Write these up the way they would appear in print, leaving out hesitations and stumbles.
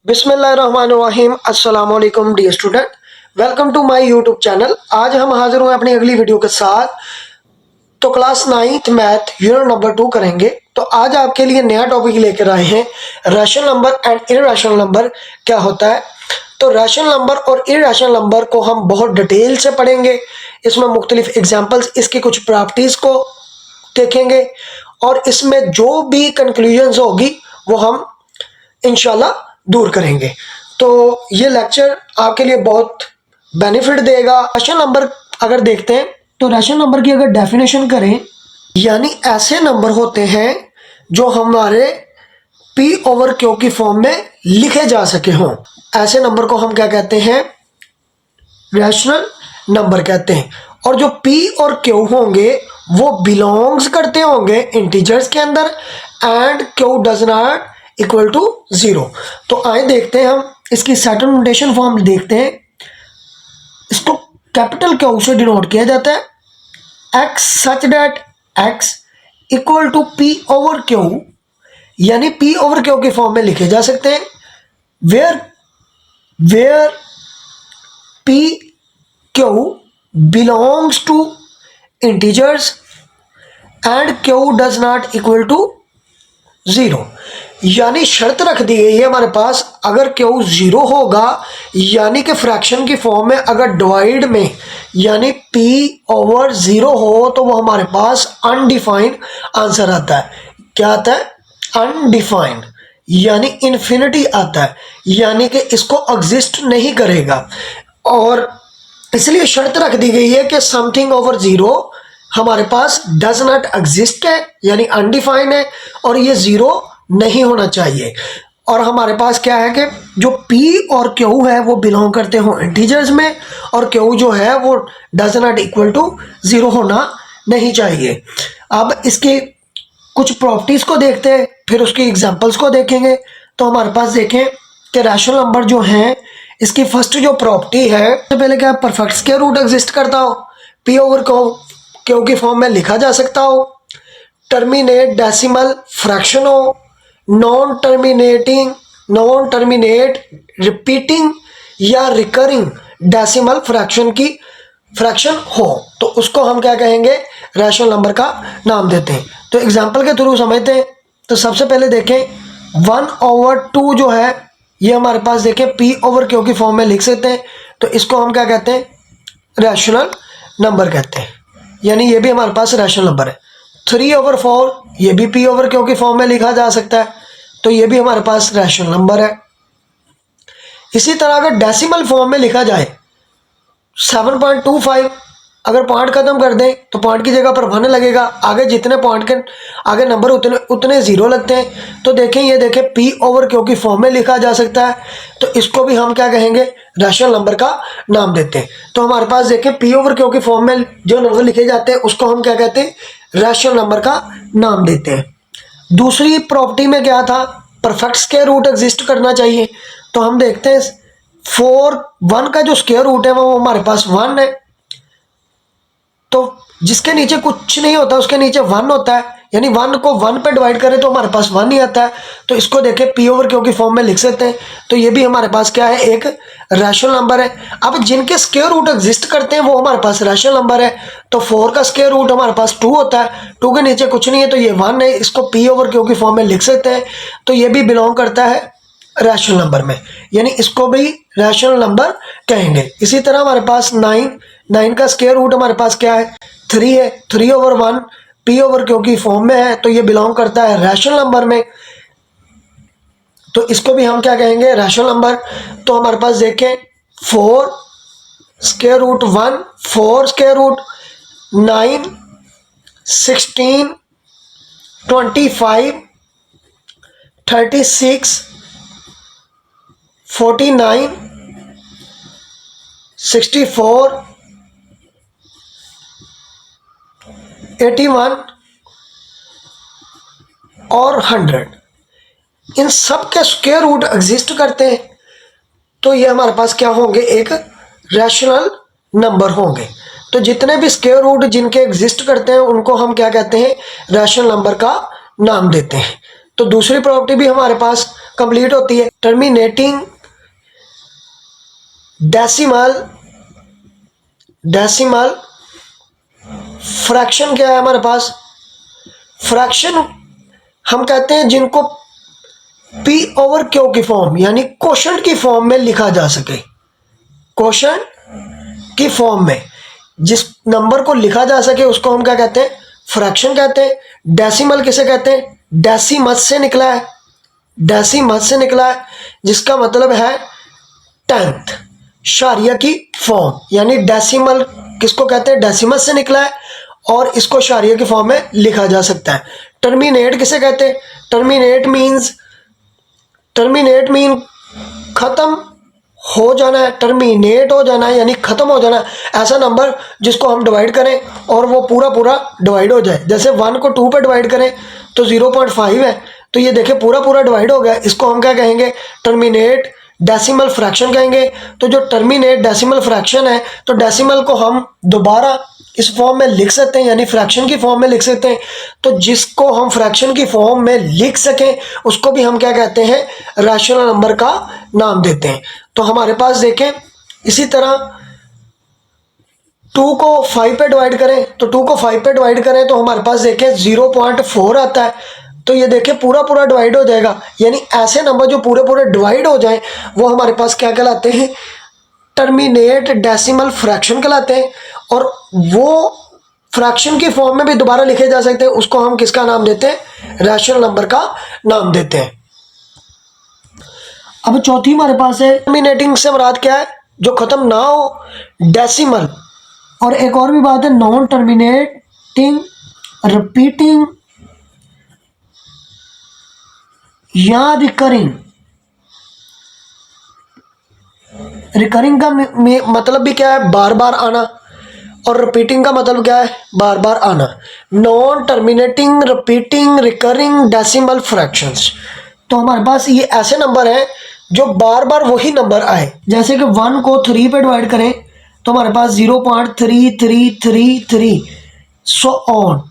बिस्मिल्लाहिर्रहमानिर्रहीम। अस्सलाम वालेकुम dear student, welcome to my YouTube channel. आज हम हाजिर हुए अपनी अगली वीडियो के साथ। तो class 9th math unit number 2 करेंगे। तो आज आपके लिए नया टॉपिक लेकर आए हैं, rational number and irrational number क्या होता है। तो रैशनल नंबर और इर्रेशनल नंबर को हम बहुत डिटेल से पढ़ेंगे। इसमें मुख्तलिफ एग्जाम्पल्स, इसकी कुछ प्रॉपर्टीज को देखेंगे और इसमें जो भी कंक्लूजन्स होगी वो हम इंशाल्लाह दूर करेंगे। तो ये लेक्चर आपके लिए बहुत बेनिफिट देगा। रैशनल नंबर अगर देखते हैं तो रैशनल नंबर की अगर डेफिनेशन करें, यानी ऐसे नंबर होते हैं जो हमारे P ओवर Q की फॉर्म में लिखे जा सके हों। ऐसे नंबर को हम क्या कहते हैं? रैशनल नंबर कहते हैं। और जो P और Q होंगे वो बिलोंग्स करते होंगे इंटीजर्स के अंदर and Q does not equal to 0। तो आए देखते हैं हम इसकी सेट नोटेशन फॉर्म देखते हैं। इसको कैपिटल Q से डिनोट किया जाता है, x such that x equal to P over Q, यानी P ओवर Q के फॉर्म में लिखे जा सकते हैं। Where P Q belongs to integers and Q does not equal to 0। यानी शर्त रख दी गई है हमारे पास, अगर Q 0 होगा यानी कि फ्रैक्शन की फॉर्म में अगर डिवाइड में यानी P ओवर 0 हो तो वो हमारे पास अनडिफाइंड आंसर आता है। क्या आता है? अनडिफाइंड, यानी इन्फिनिटी आता है, यानी कि इसको एग्जिस्ट नहीं करेगा। और इसलिए शर्त रख दी गई है कि समथिंग ओवर 0 हमारे पास डज नॉट एग्जिस्ट है, यानी अनडिफाइंड है, और ये 0 नहीं होना चाहिए। और हमारे पास क्या है कि जो P और Q है वो बिलोंग करते हो इंटीजर्स में, और Q जो है वो डज नॉट इक्वल टू 0 होना नहीं चाहिए। अब इसकी कुछ प्रॉपर्टीज को देखते हैं, फिर उसकी एग्जांपल्स को देखेंगे। तो हमारे पास देखें कि रैशनल नंबर जो है, इसकी फर्स्ट जो प्रॉपर्टी है, तो पहले क्या परफेक्ट स्क्वायर रूट एग्जिस्ट करता हो, P ओवर Q की फॉर्म में लिखा जा सकता हो, टर्मिनेट डेसिमल फ्रैक्शन हो, नॉन टर्मिनेट रिपीटिंग या रिकरिंग डेसिमल फ्रैक्शन की फ्रैक्शन हो, तो उसको हम क्या कहेंगे? रैशनल नंबर का नाम देते हैं। तो एग्जांपल के थ्रू समझते हैं। तो सबसे पहले देखें 1/2 जो है ये हमारे पास देखें P ओवर Q की फॉर्म में लिख सकते हैं। तो इसको हम क्या कहते हैं? रैशनल नंबर कहते हैं, यानी ये भी हमारे पास रैशनल नंबर है। 3/4 ये भी P ओवर Q की फॉर्म में लिखा जा सकता है, तो ये भी हमारे पास रैशनल नंबर है। इसी तरह अगर डेसिमल फॉर्म में लिखा जाए 7.25, अगर पॉइंट खत्म कर दें तो पॉइंट की जगह पर 1 लगेगा, आगे जितने पॉइंट के आगे नंबर उतने 0 लगते हैं। तो देखें, ये देखें P ओवर Q की फॉर्म में लिखा जा सकता है, तो इसको भी हम क्या कहेंगे? रैशनल नंबर का नाम देते हैं। तो हमारे पास देखें P ओवर Q की फॉर्म में जो नंबर लिखे जाते हैं उसको हम क्या कहते हैं? रैशनल नंबर का नाम देते हैं। दूसरी प्रॉपर्टी में क्या था? परफेक्ट स्क्वायर रूट एग्जिस्ट करना चाहिए। तो हम देखते हैं 1 का जो स्क्वायर रूट है वो हमारे पास 1 है, तो जिसके नीचे कुछ नहीं होता उसके नीचे 1 होता है, यानी 1 को 1 पे डिवाइड करें तो हमारे पास 1 ही आता है। तो इसको देखें P ओवर Q की फॉर्म में लिख सकते हैं, तो ये भी हमारे पास क्या है? एक रैशनल नंबर है। अब जिनके स्क्वायर रूट एग्जिस्ट करते हैं वो हमारे पास रैशनल नंबर है। तो 4 का स्क्वायर रूट हमारे पास 2 होता है, 2 के नीचे कुछ नहीं है तो ये 1 है, इसको P ओवर Q की फॉर्म में लिख सकते हैं, तो ये भी बिलोंग करता है रैशनल नंबर में, यानी इसको भी रैशनल नंबर कहेंगे। इसी तरह हमारे पास 9 का स्क्वायर रूट हमारे पास क्या है? 3 है, 3/1 P ओवर Q की फॉर्म में है, तो ये बिलोंग करता है रैशनल नंबर में, तो इसको भी हम क्या कहेंगे? Rational number. तो हमारे पास देखें 4 स्क्वायर रूट 1, 4 स्क्वायर रूट 9, 16, 25, 36, 49, 64, 81 और 100, इन सब के स्क्वायर रूट एग्जिस्ट करते हैं, तो ये हमारे पास क्या होंगे? एक रैशनल नंबर होंगे। तो जितने भी स्क्वायर रूट जिनके एग्जिस्ट करते हैं उनको हम क्या कहते हैं? रैशनल नंबर का नाम देते हैं। तो दूसरी प्रॉपर्टी भी हमारे पास कंप्लीट होती है। टर्मिनेटिंग डेसिमल फ्रैक्शन क्या है हमारे पास? फ्रैक्शन हम कहते हैं जिनको पी ओवर क्यू की फॉर्म यानी कोशेंट की फॉर्म में लिखा जा सके। कोशेंट की फॉर्म में जिस नंबर को लिखा जा सके उसको हम क्या कहते हैं? फ्रैक्शन कहते हैं। डेसिमल किसे कहते हैं? डेसिमस से निकला है, डेसिमस से निकला है, जिसका मतलब है टेंथ शारिया की फॉर्म, यानी डेसिमल किसको कहते हैं? डेसिमस से निकला है और इसको शारिया की फॉर्म में लिखा जा सकता है। टर्मिनेट किसे कहते हैं? टर्मिनेट मीन खत्म हो जाना है, टर्मिनेट हो जाना है यानी खत्म हो जाना है। ऐसा नंबर जिसको हम डिवाइड करें और वो पूरा पूरा डिवाइड हो जाए। जैसे 1 को 2 पे डिवाइड करें तो 0.5 है, तो ये देखिए पूरा पूरा डिवाइड हो गया। इसको हम क्या कहेंगे? टर्मिनेट डेसिमल फ्रैक्शन कहेंगे। तो जो टर्मिनेट डेसिमल फ्रैक्शन है, तो डेसिमल को हम दोबारा इस फॉर्म में लिख सकते हैं यानी फ्रैक्शन की फॉर्म में लिख सकते हैं। तो जिसको हम फ्रैक्शन की फॉर्म में लिख सकें उसको भी हम क्या कहते हैं? रैशनल नंबर का नाम देते हैं। तो हमारे पास देखें इसी तरह 2 को 5 पे डिवाइड करें, तो 2 को 5 पे डिवाइड करें तो हमारे पास देखें 0.4 आता है। तो ये देखें पूरा पूरा डिवाइड हो जाएगा, यानी ऐसे नंबर जो पूरे पूरे डिवाइड हो जाएं वो हमारे पास क्या कहलाते हैं? टर्मिनेट डेसिमल फ्रैक्शन कहलाते हैं। और वो फ्रैक्शन की फॉर्म में भी दोबारा लिखे जा सकते हैं, उसको हम किसका नाम देते हैं? रैशनल नंबर का नाम देते हैं। अब चौथी हमारे पास है टर्मिनेटिंग से मुराद क्या है? जो खत्म ना हो, डेसिमल। और एक और भी बात है, नॉन टर्मिनेटिंग, रिपीटिंग या रिकरिंग। रिकरिंग का मतलब भी क्या है? बार बार आना। और रिपीटिंग का मतलब क्या है? बार बार आना। Non terminating, repeating, recurring decimal fractions. तो हमारे पास ये ऐसे नंबर हैं जो बार बार वही नंबर आए। जैसे कि 1 को 3 पे डिवाइड करें तो हमारे पास 0.3333 सो ऑन,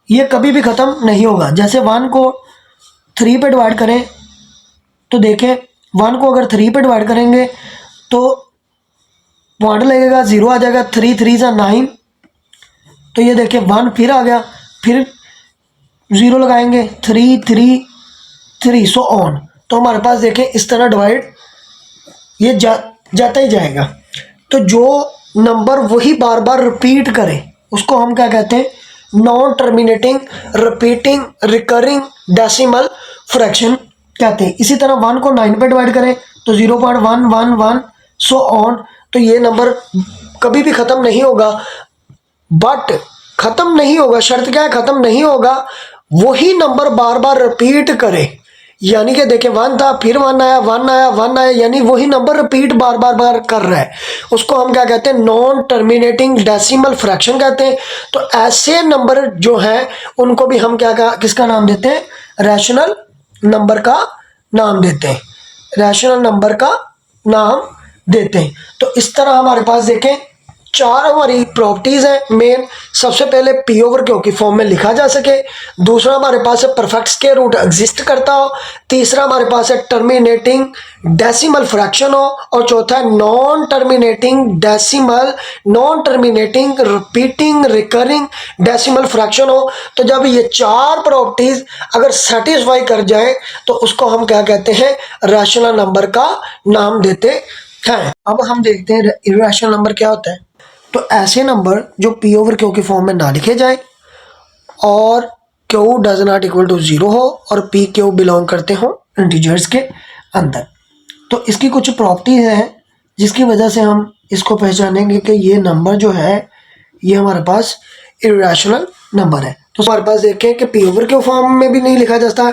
ये कभी भी ख़त्म नहीं होगा। जैसे 1 को 3 पे डिवाइड करें तो देखें 1 को अगर 3 पे डिवाइड करेंगे तो पॉइंट लगेगा, 0 आ जाएगा, 3 3 सा 9। तो ये देखिए 1 फिर आ गया, फिर 0 लगाएंगे, 3 3 3 सो ऑन। तो हमारे पास देखें इस तरह डिवाइड ये जाता ही जाएगा। तो जो नंबर वही बार बार रिपीट करे उसको हम क्या कहते हैं? Non terminating, repeating, recurring decimal fraction कहते हैं। इसी तरह 1 को 9 पे डिवाइड करें तो 0.111 सो ऑन। तो ये नंबर कभी भी ख़त्म नहीं होगा। बट ख़त्म नहीं होगा, शर्त क्या है? ख़त्म नहीं होगा, वही नंबर बार बार रिपीट करे। यानी कि देखें 1 था, फिर 1 आया, 1 आया, 1 आया, यानी वही नंबर रिपीट बार बार बार कर रहा है, उसको हम क्या कहते हैं? नॉन टर्मिनेटिंग डेसिमल फ्रैक्शन कहते हैं। तो ऐसे नंबर जो हैं उनको भी हम किसका नाम देते हैं? रैशनल नंबर का नाम देते हैं, रैशनल नंबर का नाम देते हैं। तो इस तरह हमारे पास देखें 4 हमारी प्रॉपर्टीज़ हैं मेन। सबसे पहले पी ओवर क्यू की फॉर्म में लिखा जा सके, दूसरा हमारे पास है परफेक्ट स्क्वायर रूट एग्जिस्ट करता हो, तीसरा हमारे पास है टर्मिनेटिंग डेसिमल फ्रैक्शन हो, और चौथा है non terminating decimal, non terminating, repeating, recurring decimal fraction हो। तो जब ये 4 प्रॉपर्टीज़ अगर सेटिस्फाई कर जाए तो उसको हम क्या कहते हैं? रैशनल नंबर का नाम देते हैं। अब हम देखते हैं इर्रेशनल नंबर क्या होता है। तो ऐसे नंबर जो पी ओवर क्यू की फॉर्म में ना लिखे जाए और Q does not equal to 0 हो और पी क्यू बिलोंग करते हो इंटीजर्स के अंदर। तो इसकी कुछ प्रॉपर्टीज हैं जिसकी वजह से हम इसको पहचानेंगे कि ये नंबर जो है ये हमारे पास इर्रेशनल नंबर है। तो हमारे पास देखें कि पी ओवर क्यू फॉर्म में भी नहीं लिखा जाता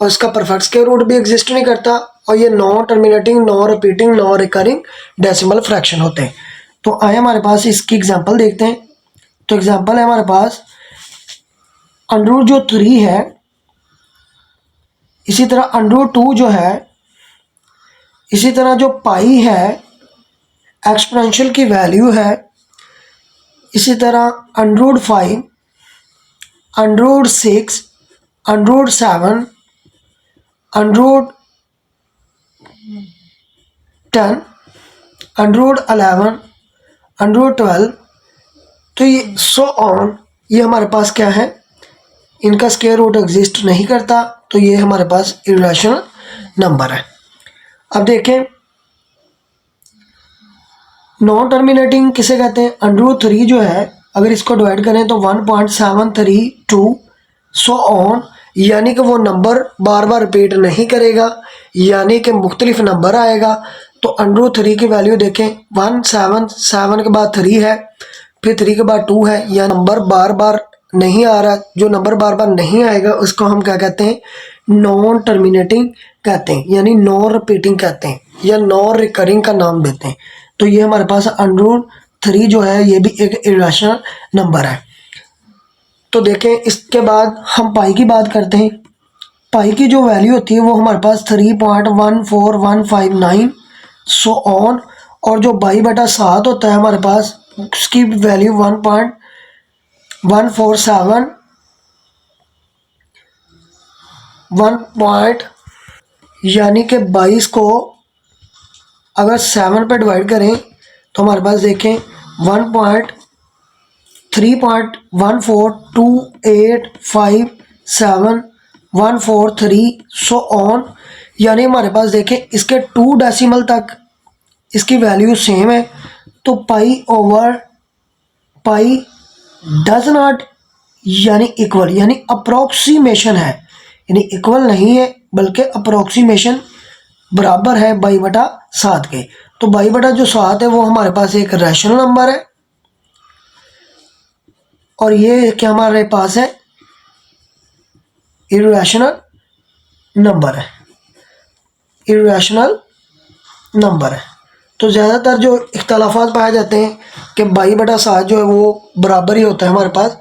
और इसका परफेक्ट स्क्वायर रूट भी एग्जिस्ट नहीं करता, और ये non terminating, non repeating, non recurring decimal fraction होते हैं। तो आए हमारे पास इसकी एग्जांपल देखते हैं। तो एग्जांपल है हमारे पास अंडर जो 3 है, इसी तरह अंडर 2 जो है, इसी तरह जो पाई है एक्सपोनेंशियल की वैल्यू है, इसी तरह under 5, under 6, under 7, under 10, under 11, under 12, तो ये सो ऑन, ये हमारे पास क्या है, इनका स्क्वायर रूट एग्जिस्ट नहीं करता, तो ये हमारे पास इरेशनल नंबर है। अब देखें नॉन टर्मिनेटिंग किसे कहते हैं, अंडर 3 जो है अगर इसको डिवाइड करें तो 1.732 सो ऑन, यानी कि वो नंबर बार बार रिपीट नहीं करेगा, यानी कि मुख्तलिफ नंबर आएगा। तो अंडर 3 की वैल्यू देखें 177 के बाद 3 है, फिर 3 के बाद 2 है, यह नंबर बार बार नहीं आ रहा। जो नंबर बार बार नहीं आएगा उसको हम क्या कहते हैं, नॉन टर्मिनेटिंग कहते हैं, यानी नॉन रिपीटिंग कहते हैं, या नॉन रिकरिंग का नाम देते हैं। तो ये हमारे पास अंडर 3 जो है ये भी एक इरेशनल नंबर है। तो देखें इसके बाद हम पाई की बात करते हैं। पाई की जो वैल्यू होती है वो हमारे पास 3.14159 सो ऑन, और जो 22/7 होता है हमारे पास उसकी वैल्यू 1.147 1 यानी कि 22 को अगर 7 पे डिवाइड करें तो हमारे पास देखें 3.142857 सो ऑन, यानी हमारे पास देखें इसके 2 डेसिमल तक इसकी वैल्यू सेम है। तो pi over pi does not यानी इक्वल, यानी अप्रोक्सीमेशन है, यानी इक्वल नहीं है बल्कि अप्रोक्सीमेशन बराबर है 22/7 के। तो 22/7 है वो हमारे पास एक रैशनल नंबर है, और ये क्या हमारे पास है, इरेशनल नंबर है, इरेशनल नंबर है। तो ज़्यादातर जो इख्तलाफात पाए जाते हैं कि 22/7 जो है वो बराबर ही होता है हमारे पास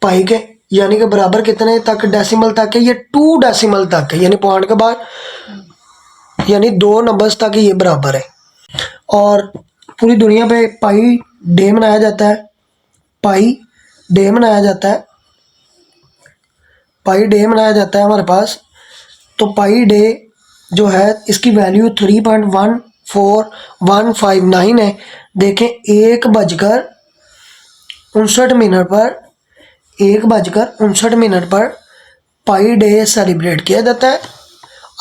पाई के, यानी कि बराबर कितने तक डेसिमल तक है, ये 2 डेसिमल तक है, यानी पॉइंट के बाद यानी 2 नंबर्स तक ये बराबर है। और पूरी दुनिया पे पाई डे मनाया जाता है, पाई डे मनाया जाता है, पाई डे मनाया जाता है हमारे पास। तो पाई डे जो है इसकी वैल्यू 3.14159 है। देखें 1:59 पर 1:59 पर पाई डे सेलिब्रेट किया जाता है।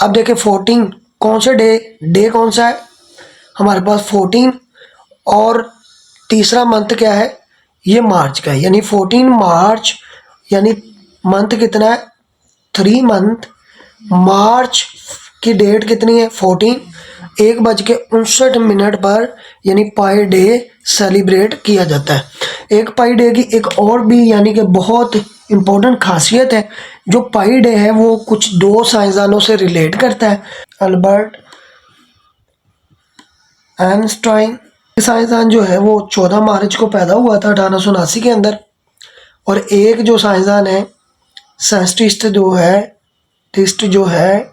अब देखें 14 कौन से डे कौन सा है हमारे पास 14, और तीसरा मंथ क्या है, ये मार्च का है, यानी 14 मार्च, यानी मंथ कितना है 3 मंथ, मार्च की डेट कितनी है 14, 1:59 पर यानी पाई डे सेलिब्रेट किया जाता है। एक पाई डे की एक और भी यानी कि बहुत इम्पोर्टेंट खासियत है, जो पाई डे है वो कुछ 2 साइंसदानों से रिलेट करता है। अल्बर्ट आइंस्टाइन साइंसदान जो है वो 14 मार्च को पैदा हुआ था 1879 के अंदर, और एक जो साइंसदान है साइंटिस्ट जो है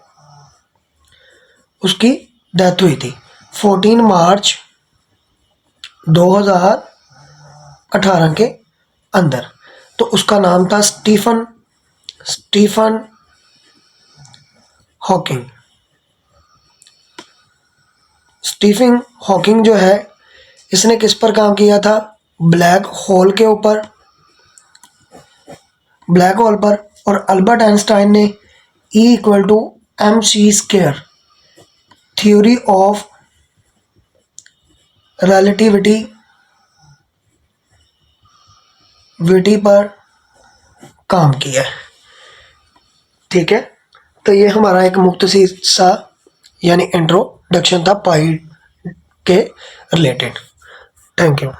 उसकी डेथ हुई थी 14 मार्च 2018 के अंदर। तो उसका नाम था स्टीफन हॉकिंग। स्टीफन हॉकिंग जो है इसने किस पर काम किया था, ब्लैक होल के ऊपर, ब्लैक होल पर। और अल्बर्ट आइंस्टाइन ने E=mc² थ्योरी ऑफ रिलेटिविटी पर काम किया है। ठीक है, तो ये हमारा एक मुख्तसर सा यानी इंट्रोडक्शन था पाई के रिलेटेड। Thank you.